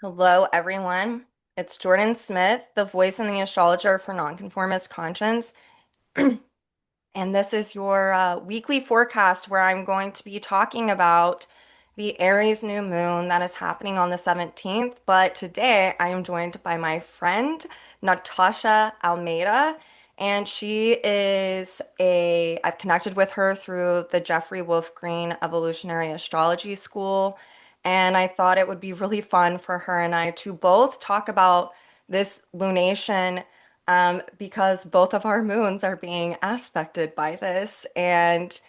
Hello, everyone. It's Jordyn Smith, the voice and the astrologer for Nonconformist Conscience. And this is your weekly forecast where I'm going to be talking about the Aries New Moon that is happening on the 17th. But today I am joined by my friend, Natasha Almeida. And I've connected with her through the Jeffrey Wolf Green Evolutionary Astrology School. And I thought it would be really fun for her and I to both talk about this lunation because both of our moons are being aspected by this. And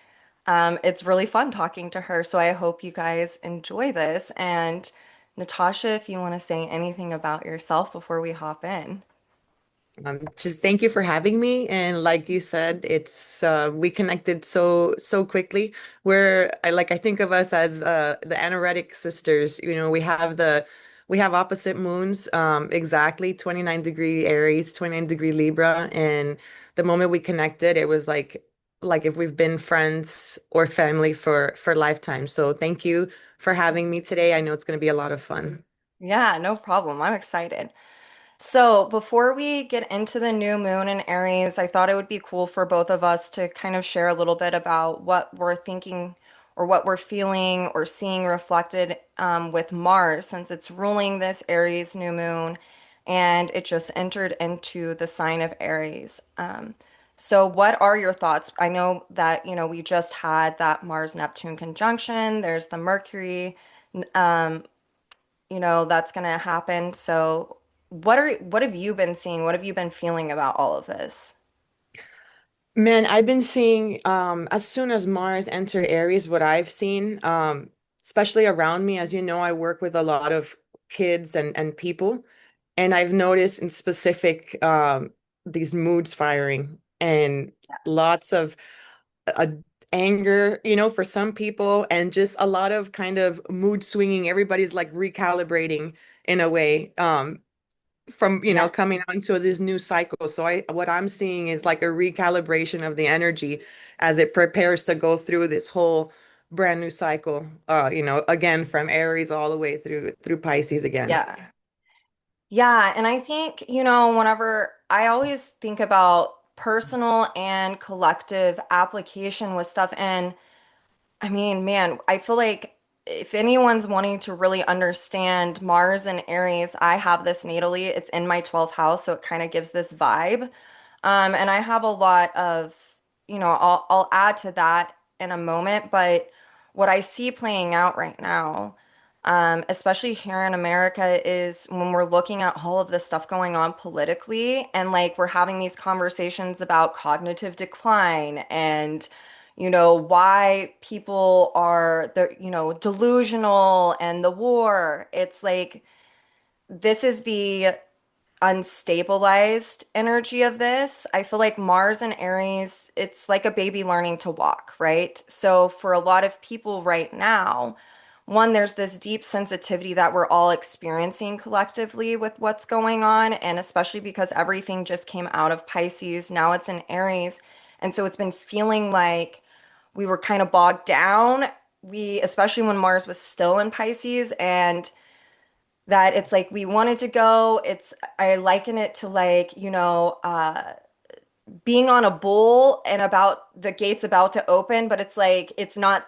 it's really fun talking to her. So I hope you guys enjoy this. And Natasha, if you want to say anything about yourself before we hop in. Just thank you for having me. And like you said, it's we connected so quickly. I think of us as the anoretic sisters. We have opposite moons, exactly 29-degree Aries, 29-degree Libra, and the moment we connected, it was like if we've been friends or family for lifetime. So thank you for having me today. I know it's going to be a lot of fun. Yeah, no problem. I'm excited. So, before we get into the new moon in Aries, I thought it would be cool for both of us to kind of share a little bit about what we're thinking or what we're feeling or seeing reflected with Mars, since it's ruling this Aries new moon and it just entered into the sign of Aries. So, what are your thoughts? I know that, we just had that Mars-Neptune conjunction, there's the Mercury. Um, that's going to happen. So, what have you been seeing? What have you been feeling about all of this? Man, I've been seeing as soon as Mars entered Aries, what I've seen, especially around me, as you know, I work with a lot of kids and people, and I've noticed in specific these moods firing and lots of uh, anger, for some people, and just a lot of kind of mood swinging. Everybody's like recalibrating in a way. From Yeah. coming onto this new cycle. So I what I'm seeing is like a recalibration of the energy as it prepares to go through this whole brand new cycle, again from Aries all the way through Pisces again. Yeah. Yeah, and I think, whenever I always think about personal and collective application with stuff, and I mean, man, I feel like if anyone's wanting to really understand Mars and Aries, I have this natally. It's in my 12th house, so it kind of gives this vibe. And I have a lot of, I'll add to that in a moment, but what I see playing out right now, especially here in America, is when we're looking at all of this stuff going on politically, and like we're having these conversations about cognitive decline and why people are delusional and the war. It's like this is the unstabilized energy of this. I feel like Mars and Aries, it's like a baby learning to walk, right? So for a lot of people right now, one, there's this deep sensitivity that we're all experiencing collectively with what's going on, and especially because everything just came out of Pisces, now it's in Aries. And so it's been feeling like we were kind of bogged down. Especially when Mars was still in Pisces, and that it's like we wanted to go. I liken it to like, being on a bull and about the gates about to open, but it's like it's not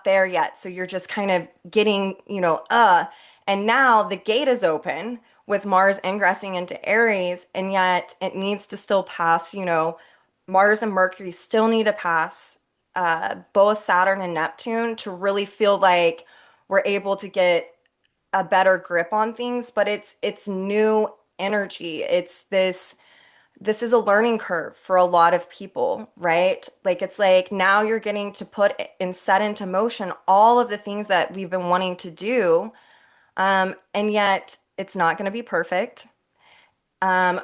there yet. So you're just kind of getting, and now the gate is open with Mars ingressing into Aries, and yet it needs to still pass, Mars and Mercury still need to pass both Saturn and Neptune to really feel like we're able to get a better grip on things, but it's new energy. This is a learning curve for a lot of people, right? Like it's like now you're getting to put and set into motion all of the things that we've been wanting to do, and yet it's not going to be perfect. Um,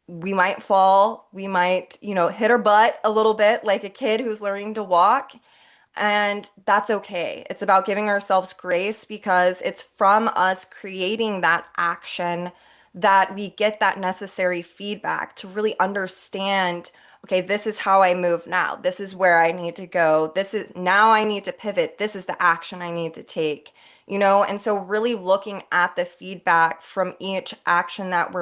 we might fall, we might, hit our butt a little bit like a kid who's learning to walk. And that's okay. It's about giving ourselves grace because it's from us creating that action that we get that necessary feedback to really understand, okay, this is how I move now. This is where I need to go. This is now I need to pivot. This is the action I need to take. And so really looking at the feedback from each action that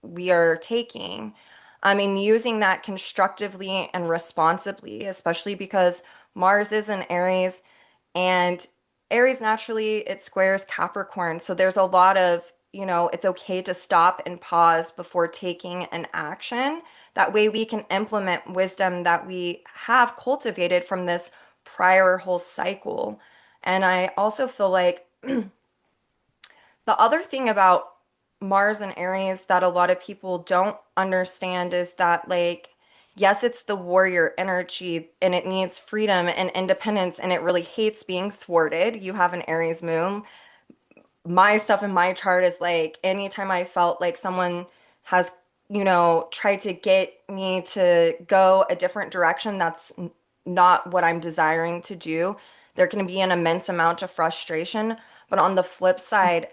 we are taking. I mean, using that constructively and responsibly, especially because Mars is in Aries and Aries naturally it squares Capricorn. So there's a lot of, it's okay to stop and pause before taking an action. That way we can implement wisdom that we have cultivated from this prior whole cycle. And I also feel like the other thing about Mars and Aries that a lot of people don't understand is that, like, yes, it's the warrior energy and it needs freedom and independence and it really hates being thwarted. You have an Aries moon. My stuff in my chart is like anytime I felt like someone has, tried to get me to go a different direction, that's not what I'm desiring to do. There can be an immense amount of frustration. But on the flip side,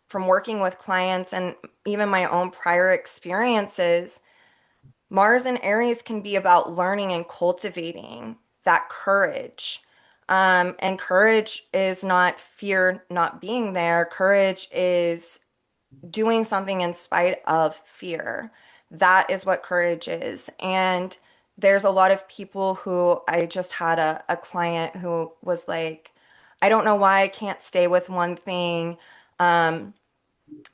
from working with clients and even my own prior experiences, Mars and Aries can be about learning and cultivating that courage. And courage is not fear not being there. Courage is doing something in spite of fear. That is what courage is. And there's a lot of people who I just had a client who was like, I don't know why I can't stay with one thing. Um,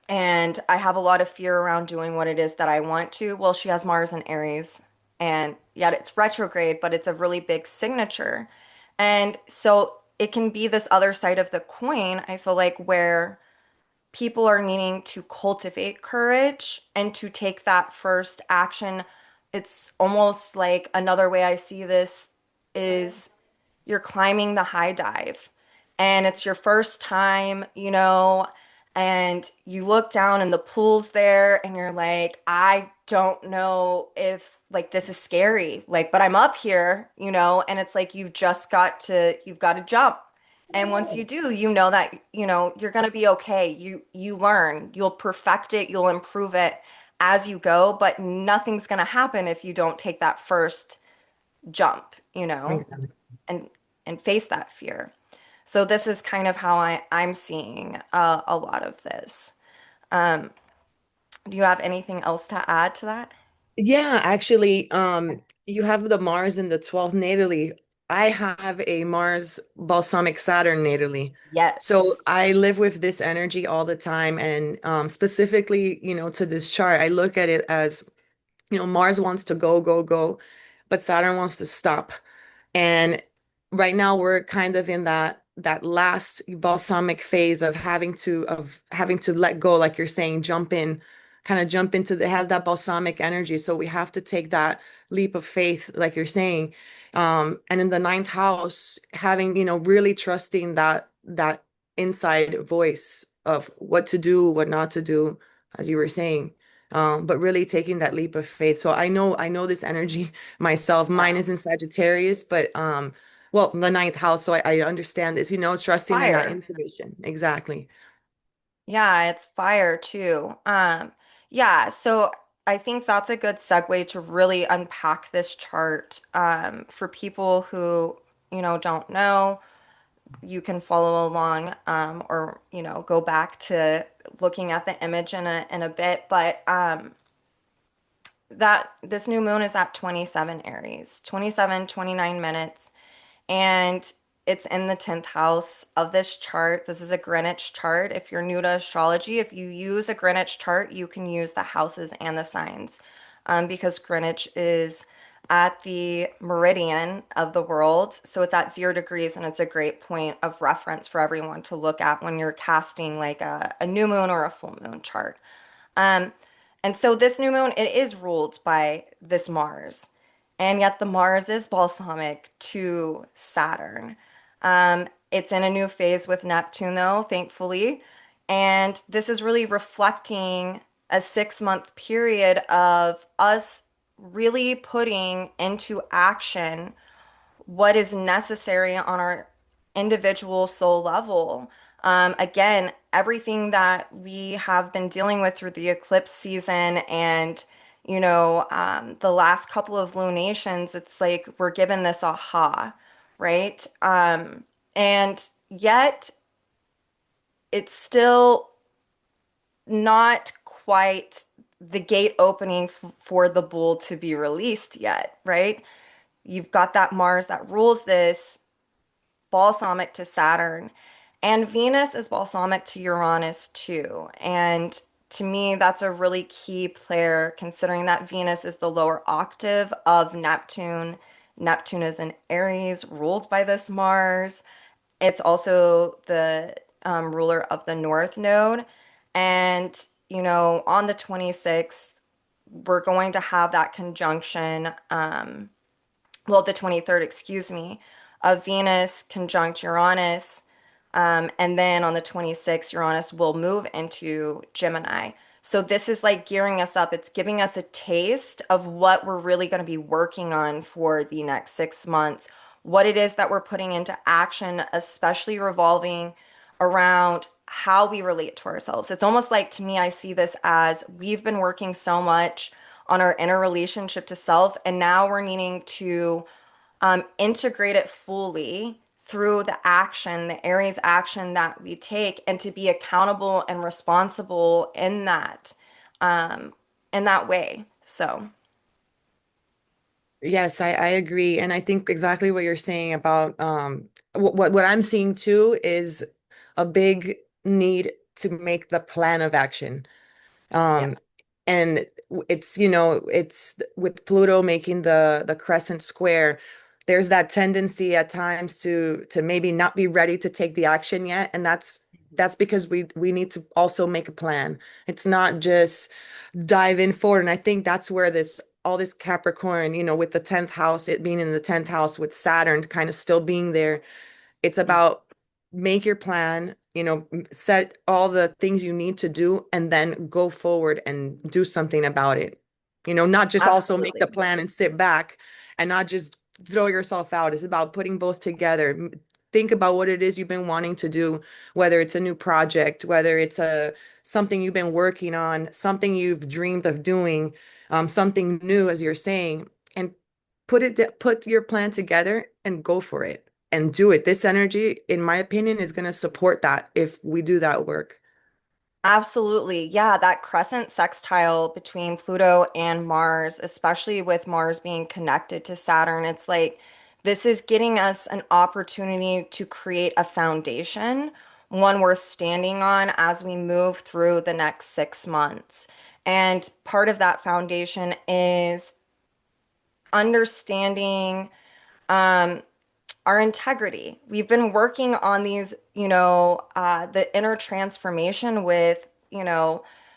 and I have a lot of fear around doing what it is that I want to. Well, she has Mars and Aries, and yet it's retrograde, but it's a really big signature. And so it can be this other side of the coin, I feel like, where people are needing to cultivate courage and to take that first action. It's almost like another way I see this is you're climbing the high dive and it's your first time, and you look down and the pool's there and you're like, I don't know if like this is scary, like, but I'm up here, and it's like you've got to jump. And once you do, you know that, you're going to be okay. You learn, you'll perfect it, you'll improve it as you go, but nothing's going to happen if you don't take that first jump, Exactly. and face that fear. So this is kind of how I'm seeing a lot of this. Um, do you have anything else to add to that? Yeah, actually, you have the Mars in the 12th natally. I have a Mars balsamic Saturn natally. So Yes. I live with this energy all the time. And specifically, to this chart, I look at it as, Mars wants to go, go, go, but Saturn wants to stop. And right now we're kind of in that last balsamic phase of having to let go, like you're saying, jump in, kind of jump into the has that balsamic energy. So we have to take that leap of faith, like you're saying. And in the ninth house, having, really trusting that inside voice of what to do, what not to do, as you were saying. But really taking that leap of faith. So I know this energy myself. Mine Yeah. is in Sagittarius, but well, the ninth house. So I understand this, trusting in that Fire. intuition. Exactly. Yeah, it's fire too. Yeah, so I think that's a good segue to really unpack this chart. For people who, don't know, you can follow along, or, go back to looking at the image in a bit. But that this new moon is at 27 Aries, 27, 29 minutes, and it's in the 10th house of this chart. This is a Greenwich chart. If you're new to astrology, if you use a Greenwich chart, you can use the houses and the signs, because Greenwich is at the meridian of the world. So it's at 0 degrees, and it's a great point of reference for everyone to look at when you're casting like a new moon or a full moon chart. Um, and so this new moon, it is ruled by this Mars. And yet the Mars is balsamic to Saturn. It's in a new phase with Neptune, though, thankfully. And this is really reflecting a 6 month period of us really putting into action what is necessary on our individual soul level. Again, everything that we have been dealing with through the eclipse season and, the last couple of lunations, it's like we're given this aha, right? And yet, it's still not quite the gate opening for the bull to be released yet, right? You've got that Mars that rules this balsamic to Saturn, and Venus is balsamic to Uranus too. And to me, that's a really key player considering that Venus is the lower octave of Neptune. Neptune is in Aries, ruled by this Mars. It's also the ruler of the North Node. And, on the 26th, we're going to have that conjunction. Well, the 23rd, excuse me, of Venus conjunct Uranus. And then on the 26th, Uranus will move into Gemini. So this is like gearing us up. It's giving us a taste of what we're really going to be working on for the next 6 months, what it is that we're putting into action, especially revolving around how we relate to ourselves. It's almost like to me, I see this as we've been working so much on our inner relationship to self, and now we're needing to integrate it fully through the action, the Aries action that we take, and to be accountable and responsible um, in that way. So, Yes, I agree. And I think exactly what you're saying about what I'm seeing too is a big need to make the plan of action. yeah, Um, and it's with Pluto making the crescent square, there's that tendency at times to maybe not be ready to take the action yet. And that's because we need to also make a plan. It's not just dive in forward. And I think that's where this all this Capricorn, with the 10th house, it being in the 10th house with Saturn kind of still being there, it's about make your plan, set all the things you need to do and then go forward and do something about it. Not just also make the absolutely. plan and sit back and not just throw yourself out. It's about putting both together. Think about what it is you've been wanting to do, whether it's a new project, whether it's a something you've been working on, something you've dreamed of doing, something new, as you're saying, and put your plan together and go for it and do it. This energy, in my opinion, is going to support that if we do that work. Absolutely. Yeah, that crescent sextile between Pluto and Mars, especially with Mars being connected to Saturn, it's like this is getting us an opportunity to create a foundation, one worth standing on as we move through the next 6 months. And part of that foundation is understanding um, our integrity. We've been working on these, the inner transformation with,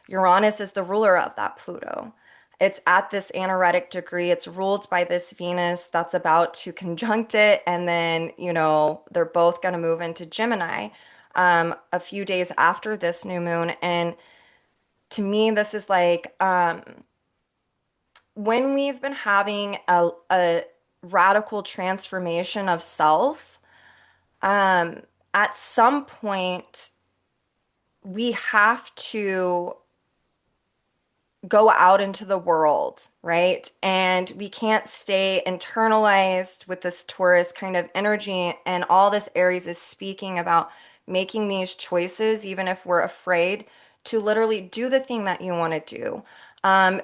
Uranus is the ruler of that Pluto. It's at this anaretic degree. It's ruled by this Venus that's about to conjunct it. And then, they're both going to move into Gemini a few days after this new moon. And to me, this is like when we've been having a radical transformation of self. Um, at some point, we have to go out into the world, right? And we can't stay internalized with this Taurus kind of energy. And all this Aries is speaking about making these choices, even if we're afraid, to literally do the thing that you want to do. Um,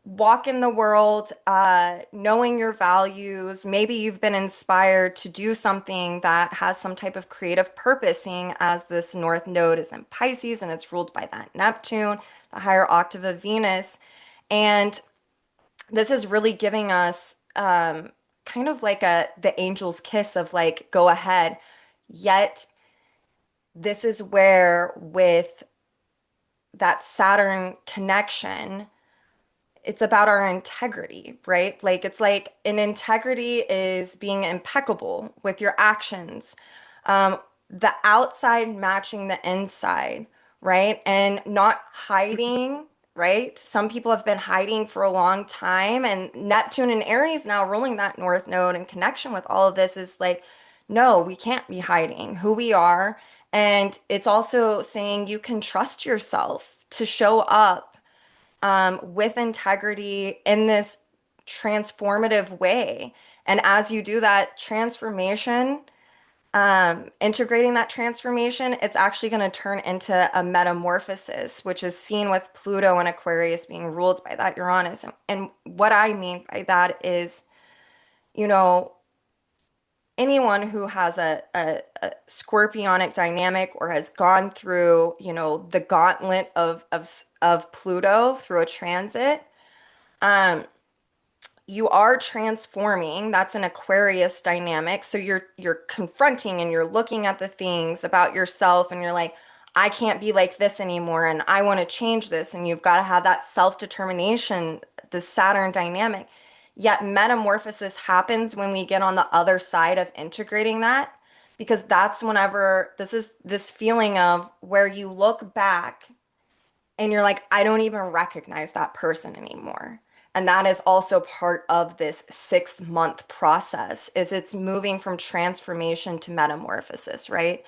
walk in the world, knowing your values. Maybe you've been inspired to do something that has some type of creative purpose, seeing as this North Node is in Pisces and it's ruled by that Neptune, the higher octave of Venus. And this is really giving us kind of like the angel's kiss of like, go ahead. Yet, this is where, with that Saturn connection, it's about our integrity, right? Like it's like an integrity is being impeccable with your actions. Um, the outside matching the inside, right? And not hiding, right? Some people have been hiding for a long time, and Neptune and Aries now ruling that North Node in connection with all of this is like, no, we can't be hiding who we are. And it's also saying you can trust yourself to show up with integrity in this transformative way. And as you do that transformation, Integrating that transformation, it's actually going to turn into a metamorphosis, which is seen with Pluto and Aquarius being ruled by that Uranus. And what I mean by that is, you know, anyone who has a scorpionic dynamic or has gone through, the gauntlet of Pluto through a transit, um, you are transforming. That's an Aquarius dynamic. So you're confronting and you're looking at the things about yourself and you're like, I can't be like this anymore and I want to change this. And you've got to have that self-determination, the Saturn dynamic. Yet metamorphosis happens when we get on the other side of integrating that, because that's whenever this is this feeling of where you look back and you're like, I don't even recognize that person anymore. And that is also part of this 6 month process, is it's moving from transformation to metamorphosis, right?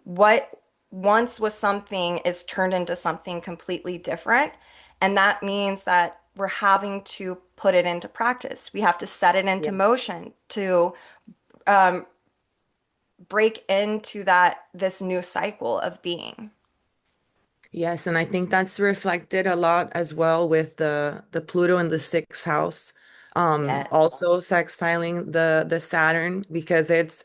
What once was something is turned into something completely different. And that means that we're having to put it into practice. We have to set it into Yeah. motion to um, break into this new cycle of being. Yes, and I think that's reflected a lot as well with the Pluto in the sixth house. Yeah. Also sextiling the Saturn, because it's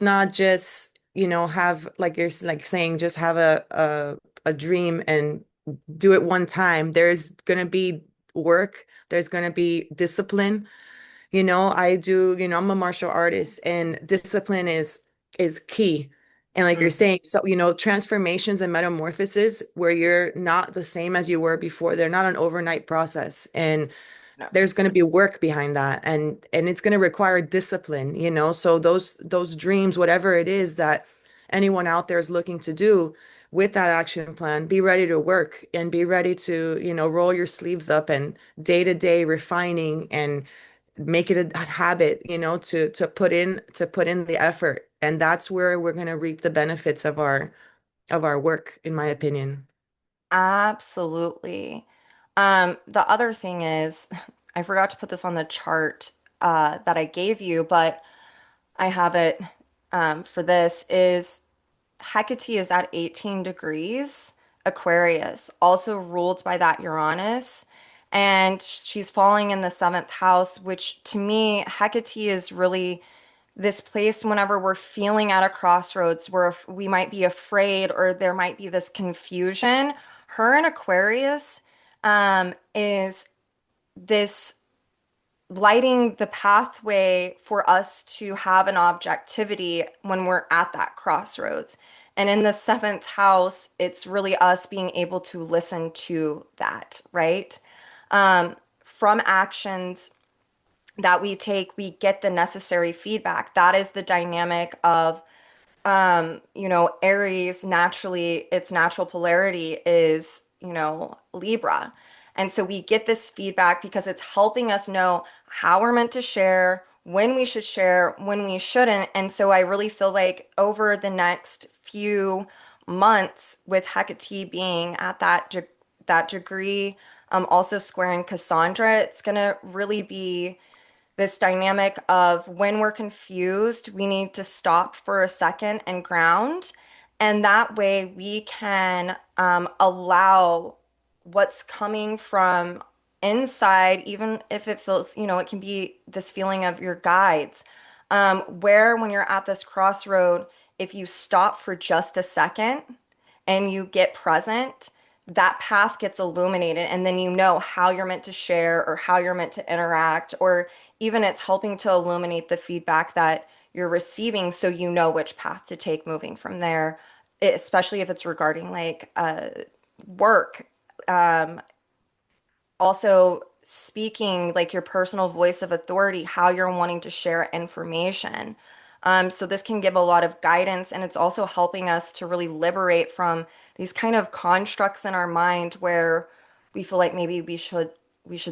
not just, have, like you're like saying, just have a dream and do it one time. There's gonna be work, there's gonna be discipline. I'm a martial artist, and discipline is key. And like you're Mm, saying, so transformations and metamorphoses where you're not the same as you were before, they're not an overnight process. And no. there's going to be work behind that, and it's going to require discipline, so those dreams, whatever it is that anyone out there is looking to do with that action plan, be ready to work and be ready to, roll your sleeves up and day to day refining and make it a habit, to put in the effort. And that's where we're going to reap the benefits of our work, in my opinion. Absolutely. The other thing is, I forgot to put this on the chart that I gave you, but I have it for this is Hecate is at 18 degrees Aquarius, also ruled by that Uranus. And she's falling in the seventh house, which to me, Hecate is really this place whenever we're feeling at a crossroads where we might be afraid or there might be this confusion. Her in Aquarius is this lighting the pathway for us to have an objectivity when we're at that crossroads. And in the seventh house, it's really us being able to listen to that, right? From actions that we take, we get the necessary feedback. That is the dynamic of Aries naturally, its natural polarity is, Libra. And so we get this feedback because it's helping us know how we're meant to share, when we should share, when we shouldn't. And so I really feel like over the next few months, with Hecate being at that degree, also squaring Cassandra, it's gonna really be this dynamic of when we're confused, we need to stop for a second and ground. And that way we can allow what's coming from inside, even if it feels, it can be this feeling of your guides. Where when you're at this crossroad, if you stop for just a second and you get present, that path gets illuminated, and then you know how you're meant to share or how you're meant to interact, or even it's helping to illuminate the feedback that you're receiving so you know which path to take moving from there, especially if it's regarding like work. Um, Also speaking like your personal voice of authority, how you're wanting to share information. So this can give a lot of guidance, and it's also helping us to really liberate from these kind of constructs in our mind where we feel like maybe we should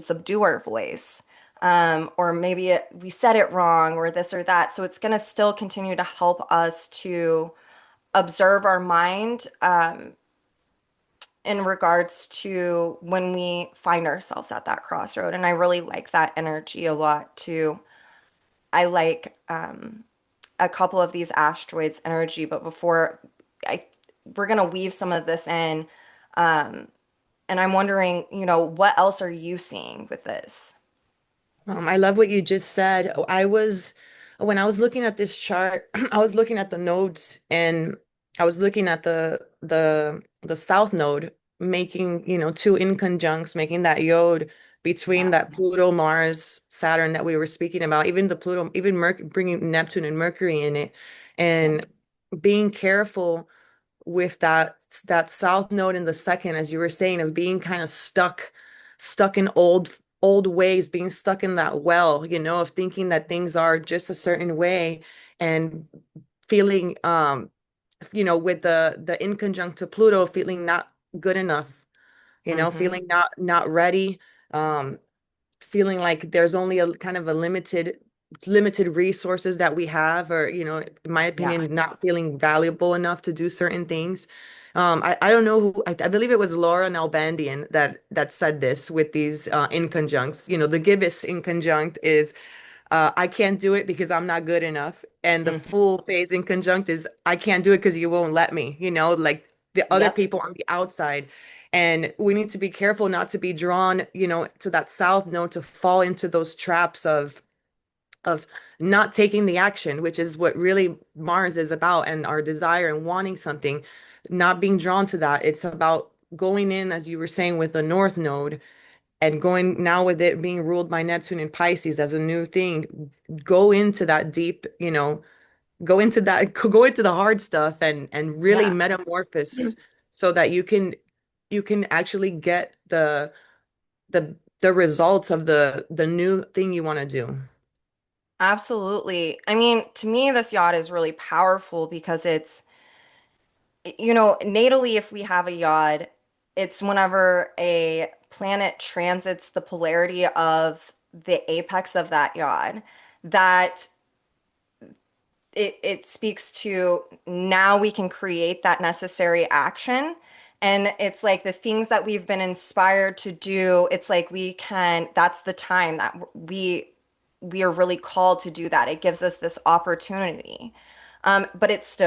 subdue our voice, or maybe we said it wrong, or this or that. So it's going to still continue to help us to observe our mind, in regards to when we find ourselves at that crossroad. And I really like that energy a lot too. I like a couple of these asteroids energy, but before I we're gonna weave some of this in. Um, and I'm wondering, what else are you seeing with this? I love what you just said. When I was looking at this chart, I was looking at the nodes and I was looking at the south node making, two inconjuncts, making that yod between Yeah. that Pluto, Mars, Saturn that we were speaking about, even the Pluto, even Merc bringing Neptune and Mercury in it, Yeah. and being careful with that south node in the second, as you were saying, of being kind of stuck in old ways, being stuck in that well, of thinking that things are just a certain way and feeling with the inconjunct to Pluto, feeling not good enough, Mm-hmm. feeling not ready, um feeling like there's only a kind of a limited resources that we have, or in my Yeah. opinion, not feeling valuable enough to do certain things. I don't know who, I believe it was Laura Nalbandian that said this with these inconjuncts. The gibbous inconjunct is I can't do it because I'm not good enough. And the Hmm. full phase inconjunct is I can't do it because you won't let me, like the other Yep. people on the outside. And we need to be careful not to be drawn, to that south node, to fall into those traps of not taking the action, which is what really Mars is about, and our desire and wanting something, not being drawn to that. It's about going in, as you were saying, with the north node, and going now with it being ruled by Neptune and Pisces as a new thing, go into that deep, go into that, go into the hard stuff and really Yeah. metamorphose so that you can actually get the results of the new thing you want to do. Absolutely. I mean, to me, this yacht is really powerful because it's, natally, if we have a yacht, it's whenever a planet transits the polarity of the apex of that yacht that it speaks to now we can create that necessary action. And it's like the things that we've been inspired to do, it's like that's the time that we are really called to do that. It gives us this opportunity. But it's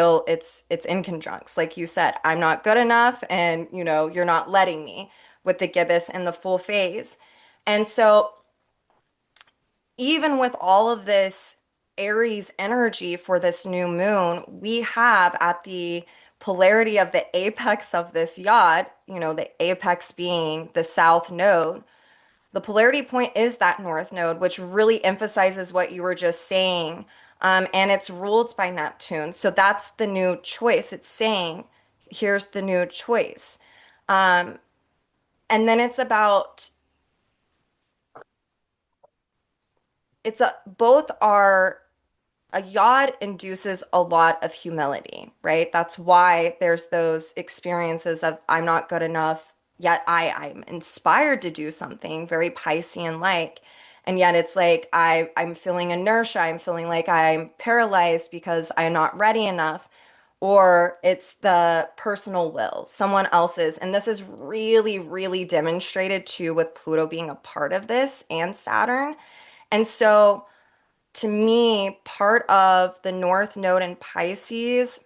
in conjuncts. Like you said, I'm not good enough, and you're not letting me with the gibbous and the full phase. And so even with all of this Aries energy for this new moon, we have at the polarity of the apex of this yacht, the apex being the south node. The polarity point is that north node, which really emphasizes what you were just saying. And it's ruled by Neptune. So that's the new choice. It's saying, here's the new choice. Um, and then both are a yod induces a lot of humility, right? That's why there's those experiences of I'm not good enough, yet I'm inspired to do something very Piscean like. And yet it's like I'm feeling inertia, I'm feeling like I'm paralyzed because I'm not ready enough. Or it's the personal will, someone else's. And this is really, really demonstrated too with Pluto being a part of this and Saturn. And so to me, part of the North Node in Pisces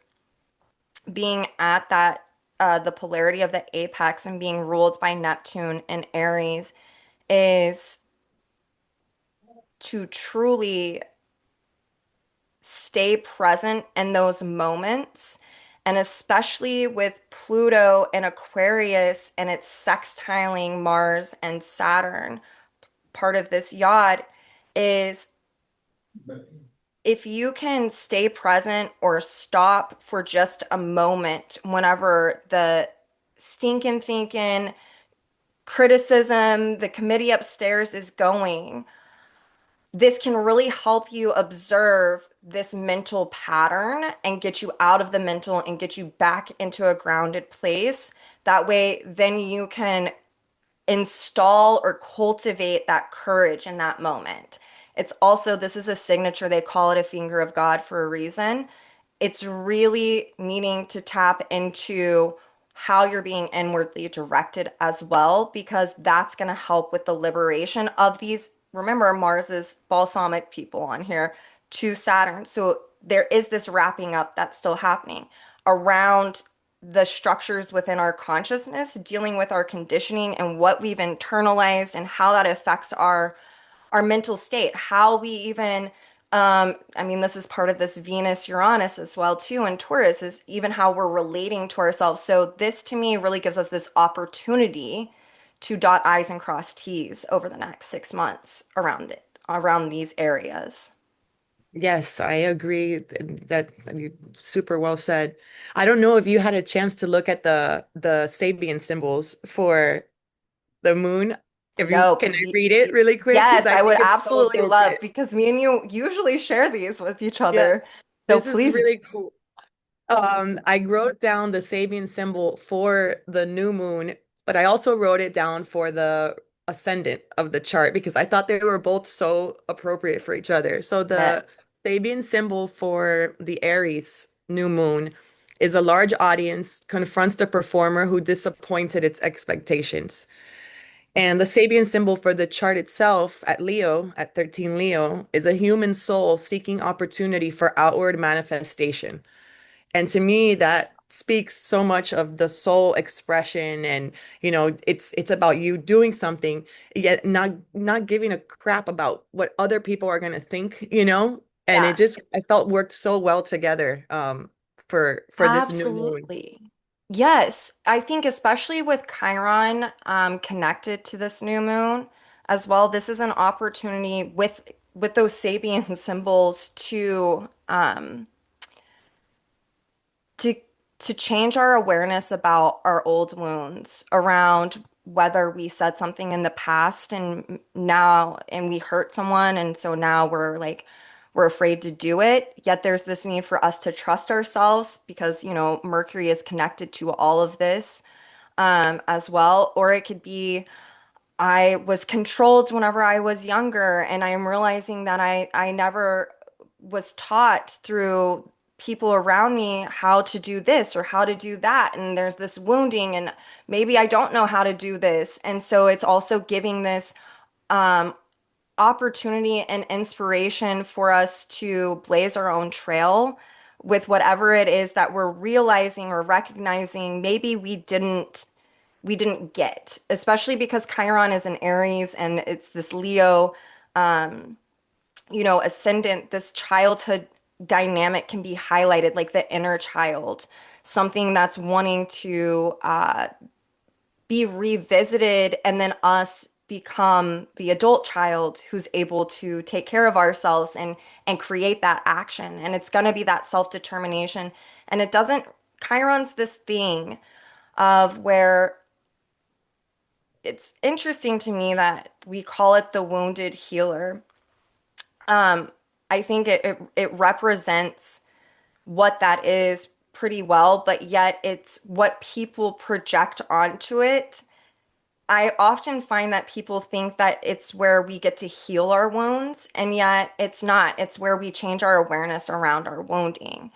being at the polarity of the apex and being ruled by Neptune and Aries is to truly stay present in those moments. And especially with Pluto and Aquarius and its sextiling Mars and Saturn, part of this yacht is if you can stay present or stop for just a moment whenever the stinking thinking, criticism, the committee upstairs is going, this can really help you observe this mental pattern and get you out of the mental and get you back into a grounded place. That way, then you can install or cultivate that courage in that moment. It's also, this is a signature, they call it a finger of God for a reason. It's really needing to tap into how you're being inwardly directed as well, because that's going to help with the liberation of these. Remember, Mars is balsamic people on here to Saturn. So there is this wrapping up that's still happening around the structures within our consciousness, dealing with our conditioning and what we've internalized and how that affects our mental state, how we even I mean, this is part of this Venus Uranus as well too, and Taurus is even how we're relating to ourselves. So this to me really gives us this opportunity to dot I's and cross T's over the next 6 months around it, around these areas. Yes, I agree that you super well said. I don't know if you had a chance to look at the Sabian symbols for the moon. If you No, can I please. read it really quick because Yes, I I would think it's so absolutely love appropriate. because me and you usually share these with each Yeah, other. So this is please, really cool. I wrote down the Sabian symbol for the new moon, but I also wrote it down for the ascendant of the chart because I thought they were both so appropriate for each other. So the yes. Sabian symbol for the Aries new moon is a large audience confronts the performer who disappointed its expectations. And the Sabian symbol for the chart itself at Leo, at 13 Leo, is a human soul seeking opportunity for outward manifestation. And to me, that speaks so much of the soul expression and it's about you doing something yet not giving a crap about what other people are going to think. And it Yeah. just I felt worked so well together for this new moon. Absolutely. Yes, I think especially with Chiron connected to this new moon as well, this is an opportunity with those Sabian symbols to to change our awareness about our old wounds around whether we said something in the past and we hurt someone and so now we're afraid to do it. Yet there's this need for us to trust ourselves because, Mercury is connected to all of this as well. Or it could be I was controlled whenever I was younger, and I am realizing that I never was taught through people around me how to do this or how to do that. And there's this wounding, and maybe I don't know how to do this. And so it's also giving this um, opportunity and inspiration for us to blaze our own trail with whatever it is that we're realizing or recognizing maybe we didn't get, especially because Chiron is an Aries and it's this Leo, um, ascendant, this childhood dynamic can be highlighted, like the inner child, something that's wanting to be revisited, and then us become the adult child who's able to take care of ourselves and create that action. And it's going to be that self-determination. And it doesn't, Chiron's this thing of where it's interesting to me that we call it the wounded healer. Um, I think it represents what that is pretty well, but yet it's what people project onto it. I often find that people think that it's where we get to heal our wounds, and yet it's not. It's where we change our awareness around our wounding.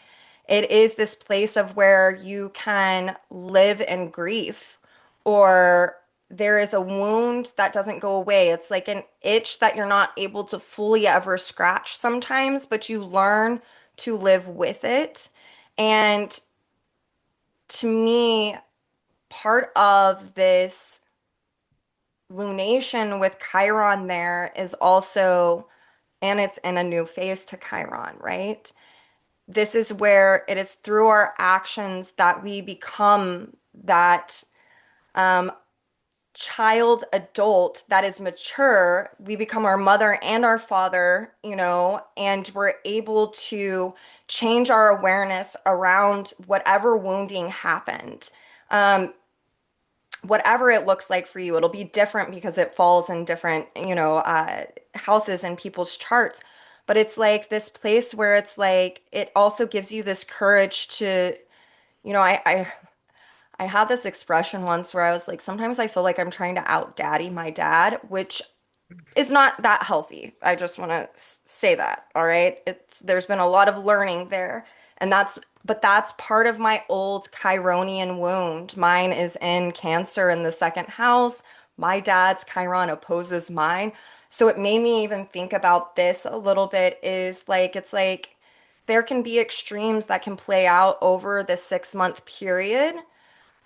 It is this place of where you can live in grief, or there is a wound that doesn't go away. It's like an itch that you're not able to fully ever scratch sometimes, but you learn to live with it. And to me, part of this lunation with Chiron there is also, and it's in a new phase to Chiron, right? This is where it is through our actions that we become that um, child adult that is mature. We become our mother and our father, and we're able to change our awareness around whatever wounding happened. Um, Whatever it looks like for you, it'll be different because it falls in different, houses in people's charts. But it's like this place where it's like it also gives you this courage to, you know, I had this expression once where I was like, sometimes I feel like I'm trying to out daddy my dad, which is not that healthy. I just want to say that, all right? There's been a lot of learning there, and that's part of my old Chironian wound. Mine is in Cancer in the second house. My dad's Chiron opposes mine. So it made me even think about this a little bit is like it's like there can be extremes that can play out over the 6 month period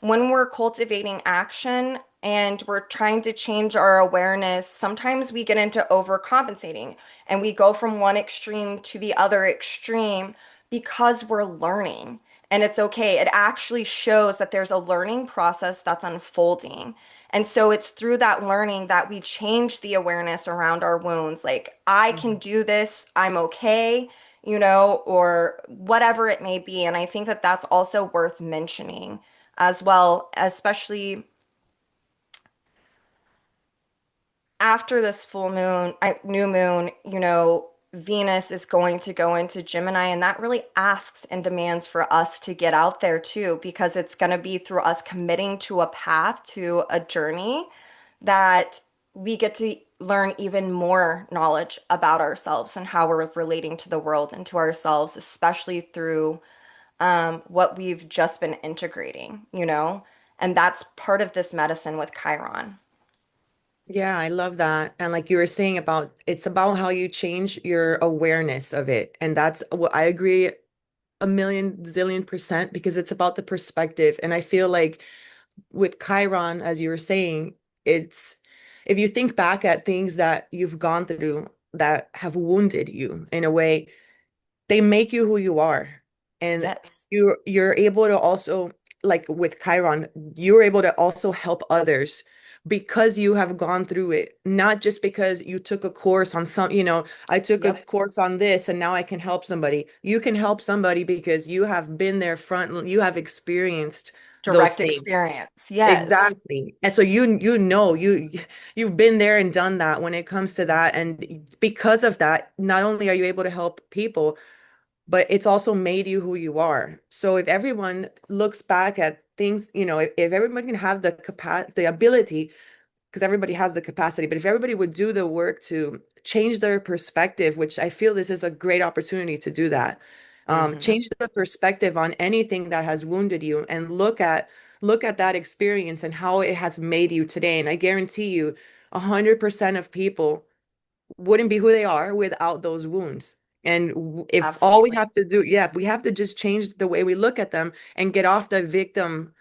when we're cultivating action and we're trying to change our awareness. Sometimes we get into overcompensating and we go from one extreme to the other extreme because we're learning. And it's okay. It actually shows that there's a learning process that's unfolding. And so it's through that learning that we change the awareness around our wounds. Like, I can Mhm. do this, I'm okay, or whatever it may be. And I think that that's also worth mentioning as well, especially after this new moon, Venus is going to go into Gemini, and that really asks and demands for us to get out there too, because it's going to be through us committing to a path, to a journey that we get to learn even more knowledge about ourselves and how we're relating to the world and to ourselves, especially through what we've just been integrating. And that's part of this medicine with Chiron. Yeah, I love that. And like you were saying about it's about how you change your awareness of it. And that's what I agree a million zillion percent because it's about the perspective. And I feel like with Chiron, as you were saying, it's if you think back at things that you've gone through that have wounded you in a way, they make you who you are. And Yes. you're able to also, like with Chiron, you're able to also help others because you have gone through it, not just because you took a course on I took a Yep. course on this and now I can help somebody. You can help somebody because you have been there front, you have experienced those Direct things. experience. Yes. Exactly. And so you've been there and done that when it comes to that. And because of that, not only are you able to help people, but it's also made you who you are. So if everyone looks back at things, if everyone can have the ability, because everybody has the capacity, but if everybody would do the work to change their perspective, which I feel this is a great opportunity to do that, Hmm. change the perspective on anything that has wounded you and look at that experience and how it has made you today. And I guarantee you, 100% of people wouldn't be who they are without those wounds. And if all we Absolutely. have to do, yeah, we have to just change the way we look at them and get off the victim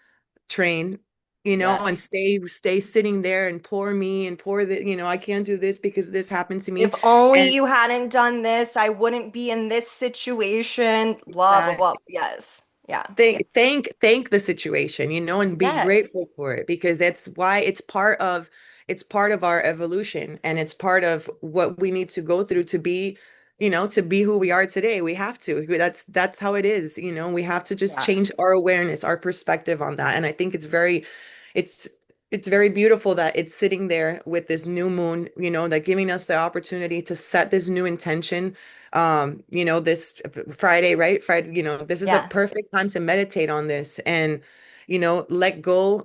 train, and Yes. stay sitting there and poor me and poor I can't do this because this happened to If me. only And you hadn't done this, I wouldn't be in this situation. Blah, blah, that blah. Yes. Yeah. Yeah. thank the situation, and be Yes. grateful for it because that's why it's part of our evolution and it's part of what we need to go through to be who we are today. We have to. That's how it is. We have to just Yeah. change our awareness, our perspective on that. And I think it's it's very beautiful that it's sitting there with this new moon, that giving us the opportunity to set this new intention this Friday, right? Friday, this is a Yeah. perfect time to meditate on this and, let go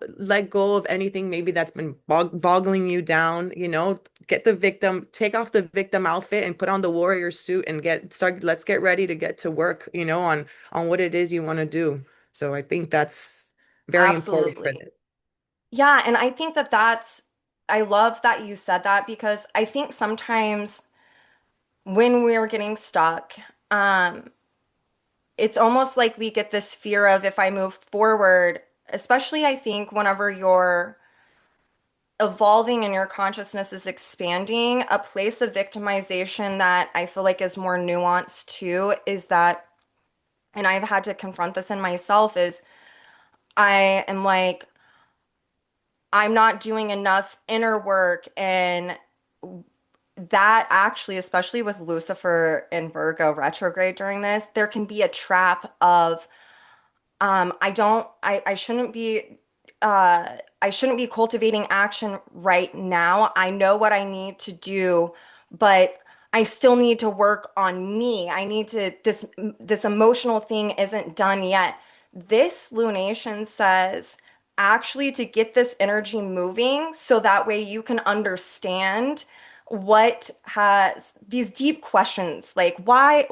of anything maybe that's been boggling you down, take off the victim outfit and put on the warrior suit and let's get ready to get to work, on what it is you want to do. So I think that's very important for Absolutely. this. Yeah. And I think that I love that you said that because I think sometimes when we're getting stuck, um, it's almost like we get this fear of if I move forward, especially I think whenever you're evolving and your consciousness is expanding, a place of victimization that I feel like is more nuanced too is that, and I've had to confront this in myself, is I am like, I'm not doing enough inner work. And that actually, especially with Lucifer in Virgo retrograde during this, there can be a trap of I shouldn't be cultivating action right now. I know what I need to do, but I still need to work on me. I need to this emotional thing isn't done yet. This lunation says actually to get this energy moving so that way you can understand what has these deep questions like why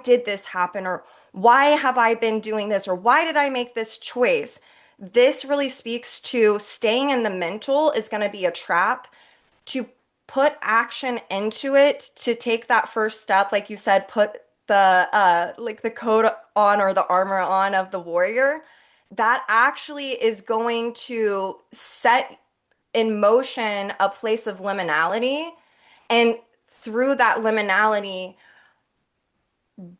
did this happen, or why have I been doing this, or why did I make this choice? This really speaks to staying in the mental is going to be a trap. To put action into it, to take that first step, like you said, put the like the coat on or the armor on of the warrior, that actually is going to set in motion a place of liminality. And through that liminality,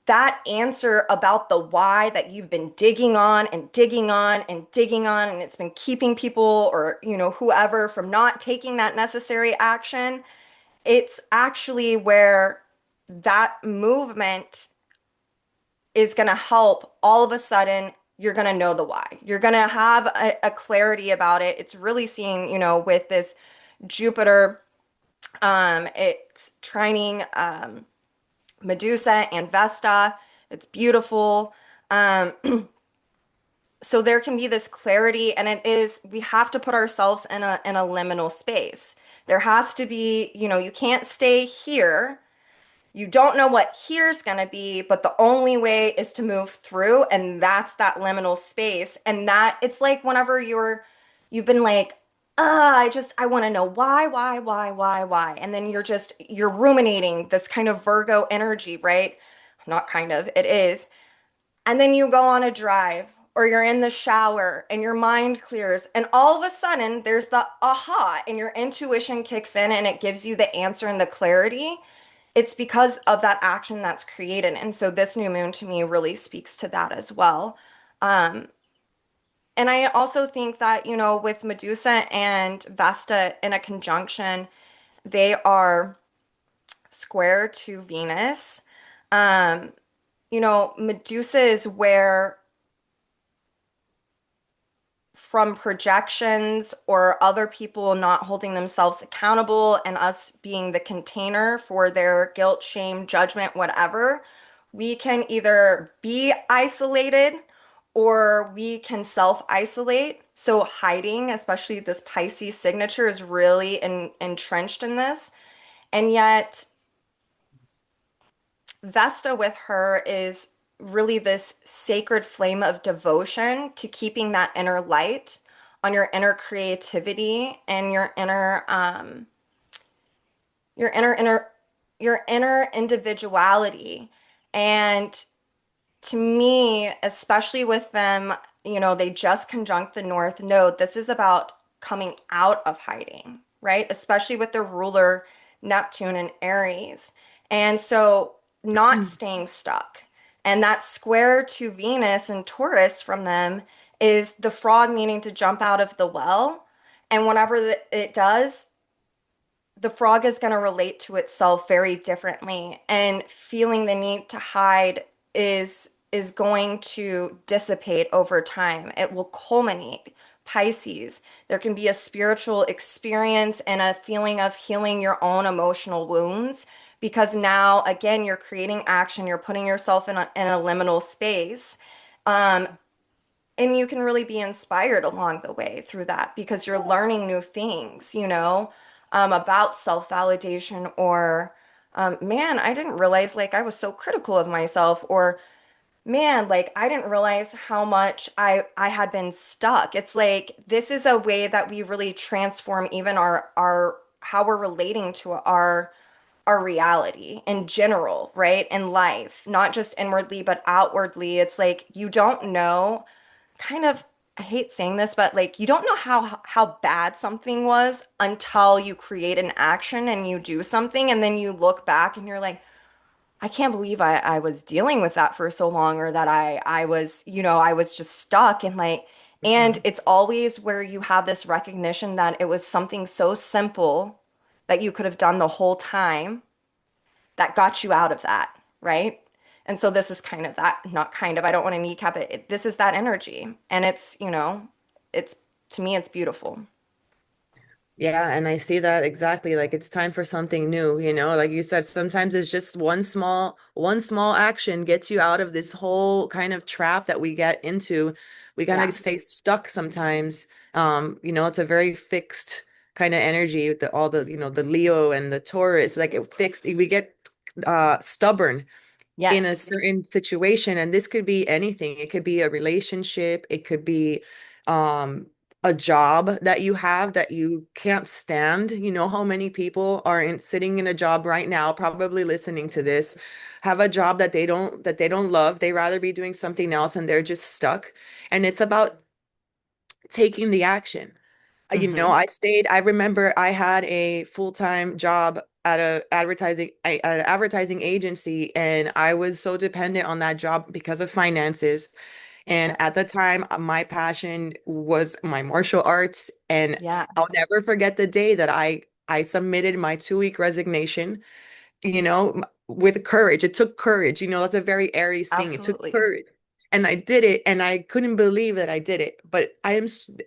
that answer about the why that you've been digging on and digging on and digging on, and it's been keeping people or, whoever from not taking that necessary action, it's actually where that movement is going to help. All of a sudden you're going to know the why. You're going to have a clarity about it. It's really seen, with this Jupiter, it's trining Medusa and Vesta. It's beautiful. Um, so there can be this clarity, and we have to put ourselves in a liminal space. There has to be, you can't stay here. You don't know what here's going to be, but the only way is to move through, and that's that liminal space. And that it's like whenever you've been like, I want to know why, and then you're ruminating this kind of Virgo energy, right? Not kind of, it is. And then you go on a drive or you're in the shower and your mind clears, and all of a sudden there's the aha, and your intuition kicks in and it gives you the answer and the clarity. It's because of that action that's created. And so this new moon to me really speaks to that as well. Um, and I also think that, with Medusa and Vesta in a conjunction, they are square to Venus. Um, Medusa is where from projections or other people not holding themselves accountable and us being the container for their guilt, shame, judgment, whatever, we can either be isolated or we can self-isolate. So hiding, especially this Pisces signature, is really entrenched in this. And yet Vesta with her is really this sacred flame of devotion to keeping that inner light on your inner creativity and your inner your inner individuality. And to me, especially with them, they just conjunct the North Node. This is about coming out of hiding, right? Especially with the ruler Neptune and Aries. And so not staying stuck. And that square to Venus and Taurus from them is the frog needing to jump out of the well. And whenever it does, the frog is going to relate to itself very differently, and feeling the need to hide is going to dissipate over time. It will culminate. Pisces, there can be a spiritual experience and a feeling of healing your own emotional wounds, because now again you're creating action, you're putting yourself in a liminal space. Um, and you can really be inspired along the way through that because you're learning new things, about self-validation, or, man, I didn't realize like I was so critical of myself, or man, like I didn't realize how much I had been stuck. It's like this is a way that we really transform even our how we're relating to our reality in general, right? In life, not just inwardly, but outwardly. It's like you don't know, kind of, I hate saying this, but like you don't know how bad something was until you create an action and you do something, and then you look back and you're like, I can't believe I was dealing with that for so long, or that I was, I was just stuck, and like, and Mhm. it's always where you have this recognition that it was something so simple that you could have done the whole time that got you out of that, right? And so this is kind of that, not kind of, I don't want to kneecap it. This is that energy. And it's, it's, to me, it's beautiful. Yeah, and I see that exactly. Like it's time for something new, like you said, sometimes it's just one small action gets you out of this whole kind of trap that we get into. We kind of Yeah. stay stuck sometimes. It's a very fixed kind of energy, all the Leo and the Taurus, like it fixed, we get stubborn in a Yes. certain situation, and this could be anything. It could be a relationship, it could be um a job that you have that you can't stand. You know how many people are sitting in a job right now, probably listening to this, have a job that they don't love. They rather be doing something else and they're just stuck. And it's about taking the action. Mm-hmm. I remember I had a full-time job at an advertising agency, and I was so dependent on that job because of finances. And Yep. at the time, my passion was my martial arts, and Yeah. I'll never forget the day that I submitted my 2 week resignation, with courage. It took courage. That's a very Aries thing. It took Absolutely. courage. And I did it, and I couldn't believe that I did it. But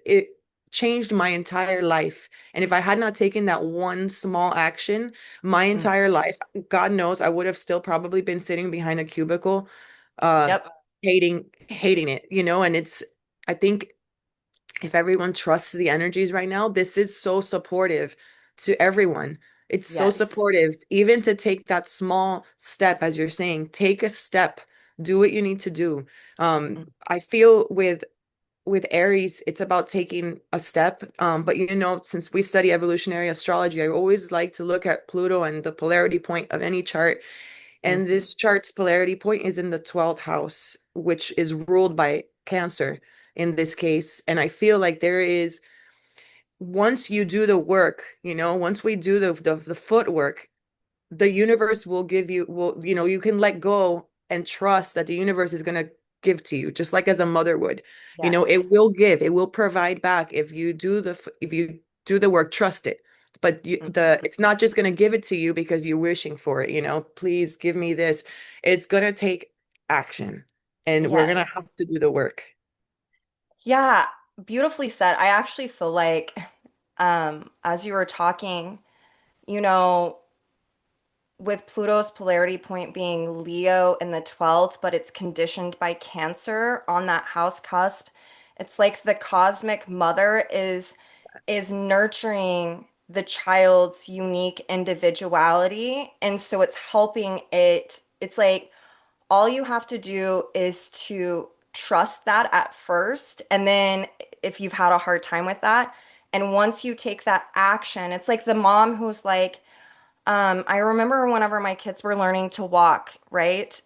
it changed my entire life. And if I had not taken that one small action, my Mm. entire life, God knows, I would have still probably been sitting behind a cubicle, uh, Yep. hating it, and I think if everyone trusts the energies right now, this is so supportive to everyone. It's so Yes. supportive, even to take that small step, as you're saying, take a step, do what you need to do. Mm. I feel with Aries, it's about taking a step. But since we study evolutionary astrology, I always like to look at Pluto and the polarity point of any chart. And Mm-hmm. this chart's polarity point is in the 12th house, which is ruled by Cancer in this case. And I feel like there is, once you do the work, once we do the footwork, the universe you can let go and trust that the universe is going to give to you, just like as a mother would. It Yes. will give, it will provide back if you do the work, trust it. But Mm-hmm. it's not just going to give it to you because you're wishing for it, please give me this. It's going to take action, and we're going to Yes. have to do the work. Yeah, beautifully said. I actually feel like, as you were talking, you know, with Pluto's polarity point being Leo in the 12th, but it's conditioned by Cancer on that house cusp. It's like the cosmic mother is nurturing the child's unique individuality, and so it's helping it. It's like all you have to do is to trust that at first, and then if you've had a hard time with that, and once you take that action, it's like the mom who's like, I remember whenever my kids were learning to walk, right?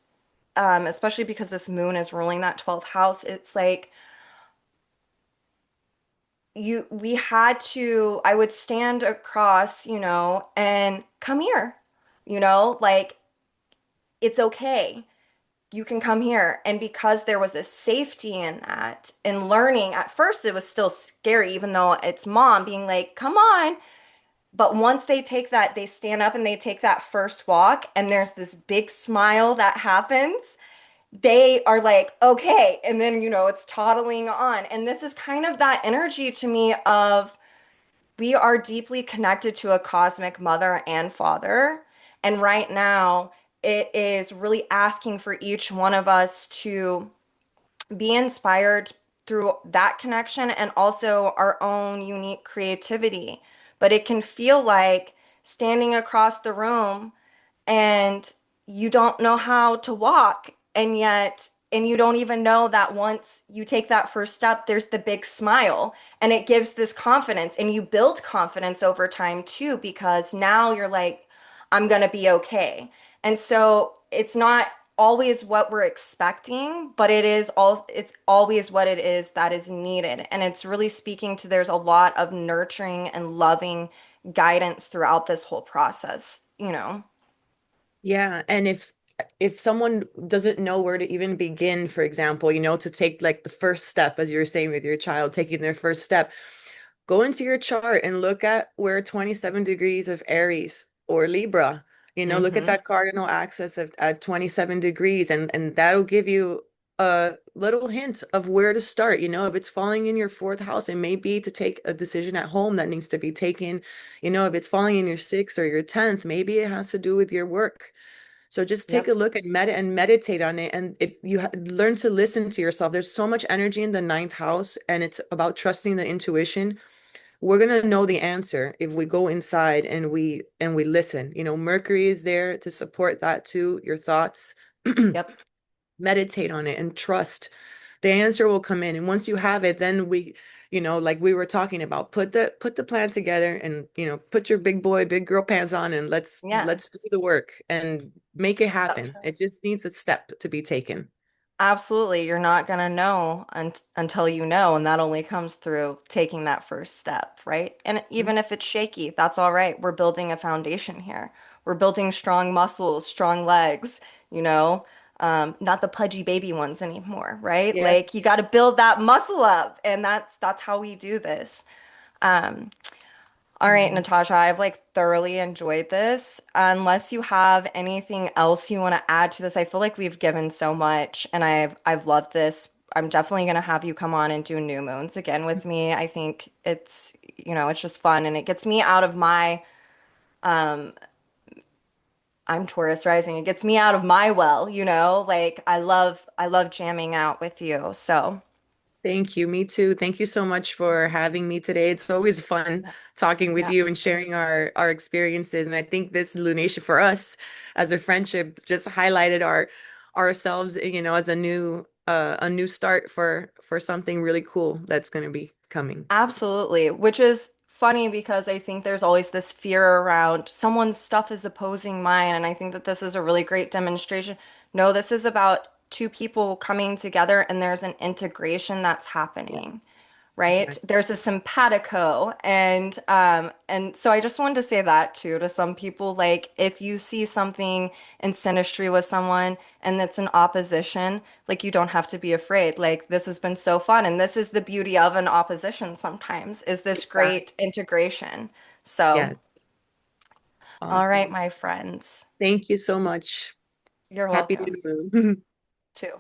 Especially because this moon is ruling that 12th house, it's like we had to, I would stand across, and come here, like it's okay. You can come here. And because there was a safety in that, and learning, at first it was still scary, even though it's mom being like, come on. But once they take that, they stand up and they take that first walk, and there's this big smile that happens. They are like, okay. And then, it's toddling on. And this is kind of that energy to me of we are deeply connected to a cosmic mother and father. And right now, it is really asking for each one of us to be inspired through that connection and also our own unique creativity. But it can feel like standing across the room and you don't know how to walk, and you don't even know that once you take that first step, there's the big smile, and it gives this confidence, and you build confidence over time too, because now you're like, I'm gonna be okay. And so it's not always what we're expecting, but it's always what it is that is needed. And it's really speaking to, there's a lot of nurturing and loving guidance throughout this whole process. Yeah, and if someone doesn't know where to even begin, for example, to take like the first step, as you were saying with your child taking their first step, go into your chart and look at where 27 degrees of Aries or Libra, look at Mm-hmm. that cardinal axis at 27 degrees, and that'll give you a little hint of where to start. If it's falling in your fourth house, it may be to take a decision at home that needs to be taken. If it's falling in your sixth or your 10th, maybe it has to do with your work. So just take a Yep. look and meditate on it, and learn to listen to yourself. There's so much energy in the ninth house, and it's about trusting the intuition. We're gonna know the answer if we go inside and we listen. Mercury is there to support that too, your thoughts. Yep. Meditate on it and trust the answer will come in. And once you have it, then like we were talking about, put the plan together and, put your big boy, big girl pants on and let's Yeah. let's do the work and make it That's happen. right. It just needs a step to be taken. Absolutely. You're not going to know until you know, and that only comes through taking that first step, right? And Mhm. even if it's shaky, that's all right. We're building a foundation here. We're building strong muscles, strong legs, you know, not the pudgy baby ones anymore, right? Yeah. Like you got to build that muscle up, and that's how we do this. Um, all right, Mhm. Natasha, I've like thoroughly enjoyed this. Unless you have anything else you want to add to this, I feel like we've given so much and I've loved this. I'm definitely gonna have you come on and do new moons again with me. I think it's just fun and it gets me out of my um I'm Taurus rising. It gets me out of my well. Like I love jamming out with you. So, Thank you. Me too. Thank you so much for having me today. It's always fun yeah. talking with Yeah. you and sharing our experiences. And I think this lunation for us as a friendship just highlighted ourselves, as a new start for something really cool that's going to be coming. Absolutely, which is funny because I think there's always this fear around someone's stuff is opposing mine, and I think that this is a really great demonstration. No, this is about two people coming together and there's an integration that's Yeah, happening, right? exactly. There's a simpatico and so I just wanted to say that too to some people like if you see something in synastry with someone and it's an opposition, like you don't have to be afraid. Like this has been so fun and this is the beauty of an opposition sometimes is this Exactly. great integration. So, Yeah. all right, Awesome. my friends. Thank you so much. You're Happy welcome new moon. too.